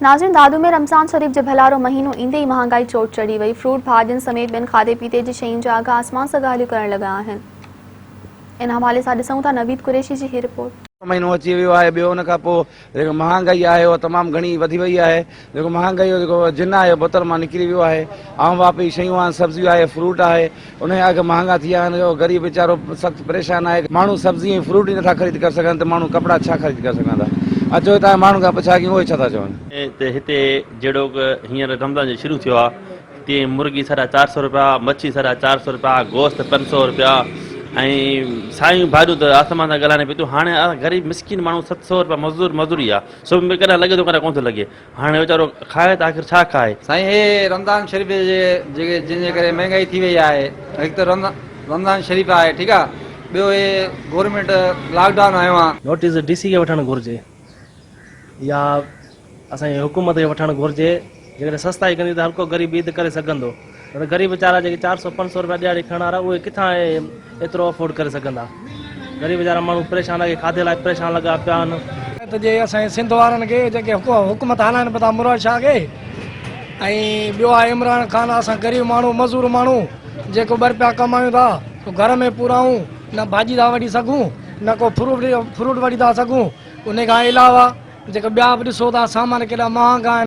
नाज़रीन, दादू में रमज़ान शरीफ जो भलारो महीनो ईंदे ही महांगाई चोट चढ़ी वई। फ्रूट भाॼियुनि समेत ॿियनि खाधे पीते जी शयुनि जा अघ आसमान सां ॻाल्हियूं करण लॻा आहिनि। इन हवाले सां ॾिसूं था नवीद कुरैशी जी हीअ रिपोर्ट। महीनो अची वियो आहे, ॿियो उन खां पोइ जेको महांगाई आहे उहा तमामु घणी वधी वई आहे। जेको महांगाई जो जेको जिन आहे बोतल मां निकिरी वियो आहे। आम वापी शयूं आहिनि, सब्जियूं आहे, फ्रूट आहे, उन जा अघु महांगा थी विया आहिनि। ग़रीब वीचारो सख़्तु परेशान आहे। माण्हू सब्जी ऐं फ्रूट ई नथा ख़रीद करे सघनि त माण्हू कपिड़ा छा ख़रीद करे सघंदा। अचो हितां माण्हू खां पुछा कयूं उहे छा था चवनि। हिते जहिड़ो हींअर रमज़ान जो शुरू थियो आहे तीअं मुर्गी साढा 400 रुपया, मच्छी साढा 400 रुपया, गोश्त 500 रुपया ऐं सायूं भाॼियूं त आसमान सां ॻाल्हाइनि पियूं। हाणे ग़रीब मिसकिन माण्हू 700 रुपया मज़दूरी आहे। सुबुह में कॾहिं लॻे थो कॾहिं कोन थो लॻे। हाणे वीचारो खाए त आख़िर छा खाए। साईं हे रमज़ान शरीफ़ जे जेके जिन जे करे महांगाई थी वई आहे। हिकु त रमज़ान शरीफ़ आहे, ठीकु आहे। ॿियो हे गवर्नमेंट लॉकडाउन आयो आहे। नोटिस डीसी खे वठणु घुरिजे या असांजी हुकूमत खे वठणु घुरिजे। जेकॾहिं सस्ताई कंदी त हर को ग़रीब ईद करे सघंदो। पर ग़रीब वीचारा जेके 400-500 रुपया ॾियारी खणण वारा उहे किथां एतिरो अफोर्ड करे सघंदा। ग़रीब वीचारा माण्हू परेशान लॻे, खाधे लाइ परेशान लॻा पिया आहिनि। त जे असांजे सिंध वारनि खे जेके हुकूमत हलाइनि पिया मुराद शाह खे ऐं ॿियो आहे इमरान खान। असां ग़रीब माण्हू मज़दूर माण्हू जेको 2 रुपया कमायूं था घर में पूराऊं, न भाॼी था वठी सघूं, न को फ्रूट वठी था सघूं। उन खां अलावा जेके ॿिया बि ॾिसो था सामान केॾा महांगा आहिनि।